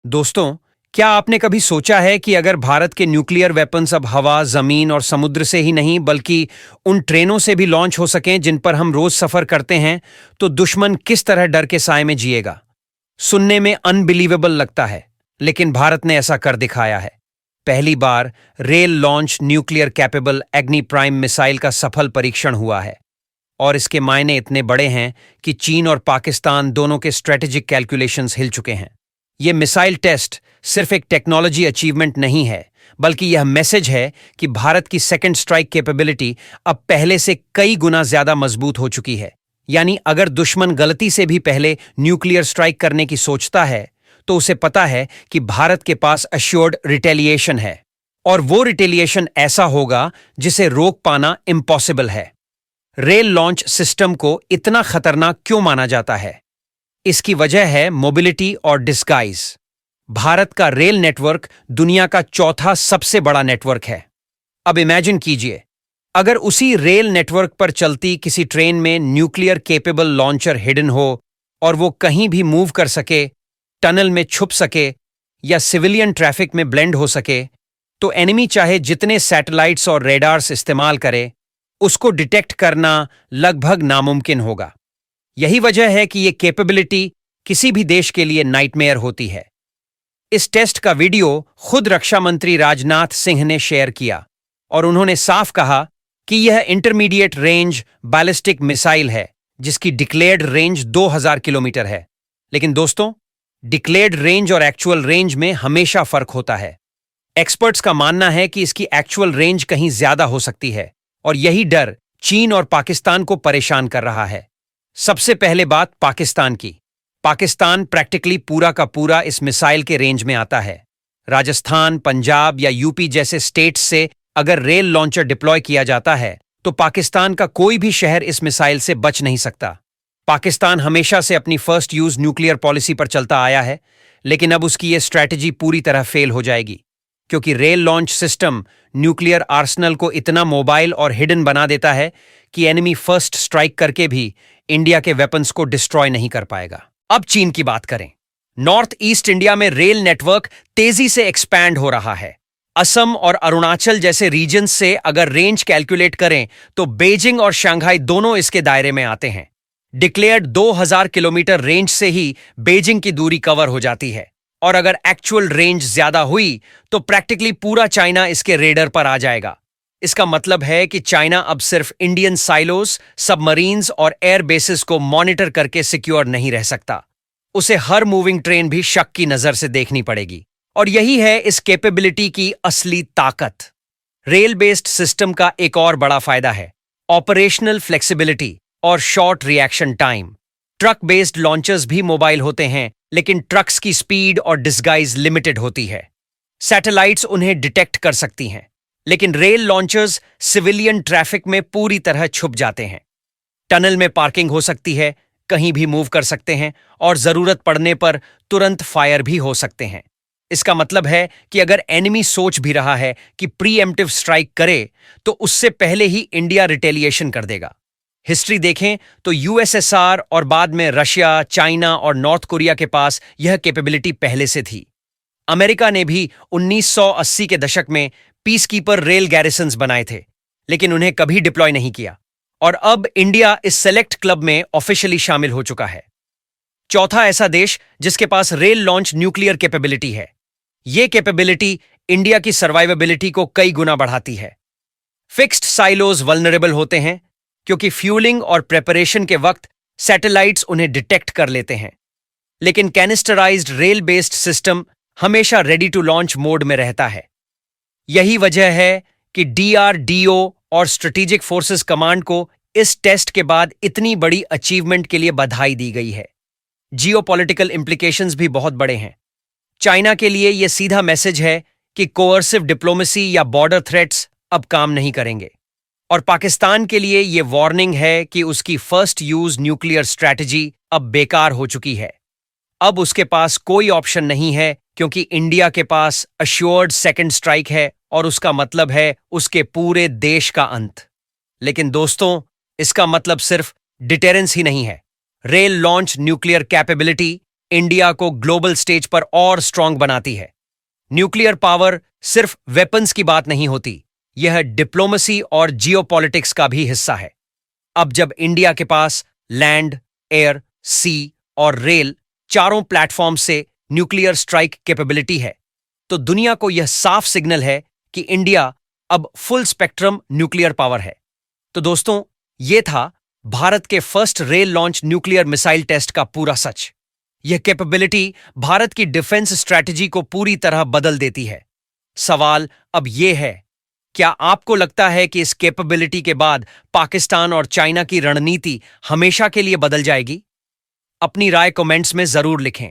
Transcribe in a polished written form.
दोस्तों, क्या आपने कभी सोचा है कि अगर भारत के न्यूक्लियर वेपन्स अब हवा, जमीन और समुद्र से ही नहीं बल्कि उन ट्रेनों से भी लॉन्च हो सकें जिन पर हम रोज सफर करते हैं, तो दुश्मन किस तरह डर के साए में जिएगा? सुनने में अनबिलीवेबल लगता है, लेकिन भारत ने ऐसा कर दिखाया है। पहली बार rail launch nuclear capable Agni Prime missile का सफल परीक्षण हुआ है। और इसके मायने इतने बड़े हैं कि चीन और पाकिस्तान दोनों के स्ट्रेटेजिक कैलकुलेशंस हिल चुके हैं। ये मिसाइल टेस्ट सिर्फ एक टेक्नोलॉजी अचीवमेंट नहीं है, बल्कि यह मैसेज है कि भारत की सेकंड स्ट्राइक कैपेबिलिटी अब पहले से कई गुना ज्यादा मजबूत हो चुकी है। यानी अगर दुश्मन गलती से भी पहले न्यूक्लियर स्ट्राइक करने की सोचता है, तो उसे पता है कि भारत के पास अश्योर्ड रिटेलिएशन है, और वो रिटेलिएशन ऐसा होगा जिसे रोक पाना इम्पॉसिबल है। रेल लॉन्च सिस्टम को इतना खतरनाक क्यों माना जाता है? इसकी वजह है मोबिलिटी और डिस्गाइज। भारत का रेल नेटवर्क दुनिया का चौथा सबसे बड़ा नेटवर्क है। अब इमेजिन कीजिए, अगर उसी रेल नेटवर्क पर चलती किसी ट्रेन में न्यूक्लियर केपेबल लॉन्चर हिडन हो और वो कहीं भी मूव कर सके, टनल में छुप सके या सिविलियन ट्रैफिक में ब्लेंड हो सके, तो एनिमी चाहे जितने सैटेलाइट्स और रेडार्स इस्तेमाल करे, उसको डिटेक्ट करना लगभग नामुमकिन होगा। यही वजह है कि ये कैपेबिलिटी किसी भी देश के लिए नाइटमेयर होती है। इस टेस्ट का वीडियो खुद रक्षा मंत्री राजनाथ सिंह ने शेयर किया और उन्होंने साफ कहा कि यह इंटरमीडिएट रेंज बैलिस्टिक मिसाइल है जिसकी डिक्लेयर्ड रेंज 2000 किलोमीटर है। लेकिन दोस्तों, डिक्लेयर्ड रेंज और एक्चुअल रेंज में हमेशा फर्क होता है। एक्सपर्ट्स का मानना है कि इसकी एक्चुअल रेंज कहीं ज्यादा हो सकती है, और यही डर चीन और पाकिस्तान को परेशान कर रहा है। सबसे पहले बात पाकिस्तान की। पाकिस्तान प्रैक्टिकली पूरा का पूरा इस मिसाइल के रेंज में आता है। राजस्थान, पंजाब या यूपी जैसे स्टेट्स से अगर रेल लॉन्चर डिप्लॉय किया जाता है, तो पाकिस्तान का कोई भी शहर इस मिसाइल से बच नहीं सकता। पाकिस्तान हमेशा से अपनी फर्स्ट यूज न्यूक्लियर पॉलिसी पर चलता आया है, लेकिन अब उसकी ये स्ट्रैटेजी पूरी तरह फेल हो जाएगी, क्योंकि rail launch system nuclear Arsenal को इतना मोबाइल और हिडन बना देता है कि एनिमी फर्स्ट स्ट्राइक करके भी इंडिया के वेपन्स को डिस्ट्रॉय नहीं कर पाएगा। अब चीन की बात करें। नॉर्थ ईस्ट इंडिया में रेल नेटवर्क तेजी से एक्सपैंड हो रहा है। असम और अरुणाचल जैसे रीजन्स से अगर रेंज कैलकुलेट करें तो बेजिंग और शंघाई दोनों इसके दायरे में आते हैं। डिक्लेयर्ड 2000 किलोमीटर रेंज से ही बेजिंग की दूरी कवर हो जाती है, और अगर एक्चुअल रेंज ज्यादा हुई तो प्रैक्टिकली पूरा चाइना इसके रेडर पर आ जाएगा। इसका मतलब है कि चाइना अब सिर्फ इंडियन साइलोस, सबमरीन्स और एयर बेसिस को मॉनिटर करके सिक्योर नहीं रह सकता। उसे हर मूविंग ट्रेन भी शक की नजर से देखनी पड़ेगी, और यही है इस कैपेबिलिटी की असली ताकत। रेल बेस्ड सिस्टम का एक और बड़ा फायदा है ऑपरेशनल फ्लेक्सिबिलिटी और short reaction time. Truck based launchers भी मोबाइल होते हैं, लेकिन ट्रक्स की स्पीड और डिस्गाइज लिमिटेड होती है। सैटेलाइट्स उन्हें डिटेक्ट कर सकती हैं, लेकिन रेल लॉन्चर्स सिविलियन ट्रैफिक में पूरी तरह छुप जाते हैं। टनल में पार्किंग हो सकती है, कहीं भी मूव कर सकते हैं, और जरूरत पड़ने पर तुरंत फायर भी हो सकते हैं। इसका मतलब है कि अगर एनिमी सोच भी रहा है कि प्रीएम्प्टिव स्ट्राइक करे, तो उससे पहले ही इंडिया रिटेलिएशन कर देगा। हिस्ट्री देखें तो यूएसएसआर और बाद में रशिया, चाइना और नॉर्थ कोरिया के पास यह कैपेबिलिटी पहले से थी। अमेरिका ने भी 1980 के दशक में पीसकीपर रेल गैरिसन्स बनाए थे, लेकिन उन्हें कभी डिप्लॉय नहीं किया, और अब इंडिया इस सेलेक्ट क्लब में ऑफिशियली शामिल हो चुका है। चौथा ऐसा देश जिसके पास रेल लॉन्च न्यूक्लियर कैपेबिलिटी है। यह कैपेबिलिटी इंडिया की सर्वाइवेबिलिटी को कई गुना बढ़ाती है। फिक्स्ड साइलोज वल्नरेबल होते हैं क्योंकि फ्यूलिंग और प्रेपरेशन के वक्त सैटेलाइट्स उन्हें डिटेक्ट कर लेते हैं, लेकिन कैनिस्टराइज्ड रेल बेस्ड सिस्टम हमेशा रेडी टू लॉन्च मोड में रहता है। यही वजह है कि डीआरडीओ और स्ट्रेटेजिक फोर्सेस कमांड को इस टेस्ट के बाद इतनी बड़ी अचीवमेंट के लिए बधाई दी गई है। जियोपॉलिटिकल इंप्लीकेशंस भी बहुत बड़े हैं। चाइना के लिए यह सीधा मैसेज है कि कोअर्सिव डिप्लोमेसी या बॉर्डर थ्रेट्स अब काम नहीं करेंगे, और पाकिस्तान के लिए यह वार्निंग है कि उसकी फर्स्ट यूज न्यूक्लियर स्ट्रैटेजी अब बेकार हो चुकी है। अब उसके पास कोई ऑप्शन नहीं है, क्योंकि इंडिया के पास अश्योर्ड सेकंड स्ट्राइक है, और उसका मतलब है उसके पूरे देश का अंत। लेकिन दोस्तों, इसका मतलब सिर्फ डिटेरेंस ही नहीं है। Rail launch nuclear capability India को ग्लोबल स्टेज पर और स्ट्रांग बनाती है। न्यूक्लियर पावर सिर्फ वेपन्स की बात नहीं होती, यह डिप्लोमेसी और जियोपॉलिटिक्स का भी हिस्सा है। अब जब इंडिया के पास लैंड, एयर, सी और रेल चारों प्लेटफॉर्म से न्यूक्लियर स्ट्राइक कैपेबिलिटी है, तो दुनिया को यह साफ सिग्नल है कि इंडिया अब फुल स्पेक्ट्रम न्यूक्लियर पावर है। तो दोस्तों, यह था भारत के first rail launch nuclear missile test का पूरा सच। यह कैपेबिलिटी भारत की डिफेंस स्ट्रैटेजी को पूरी तरह बदल देती है। सवाल अब यह है, क्या आपको लगता है कि इस कैपेबिलिटी के बाद पाकिस्तान और चाइना की रणनीति हमेशा के लिए बदल जाएगी? अपनी राय कमेंट्स में जरूर लिखें।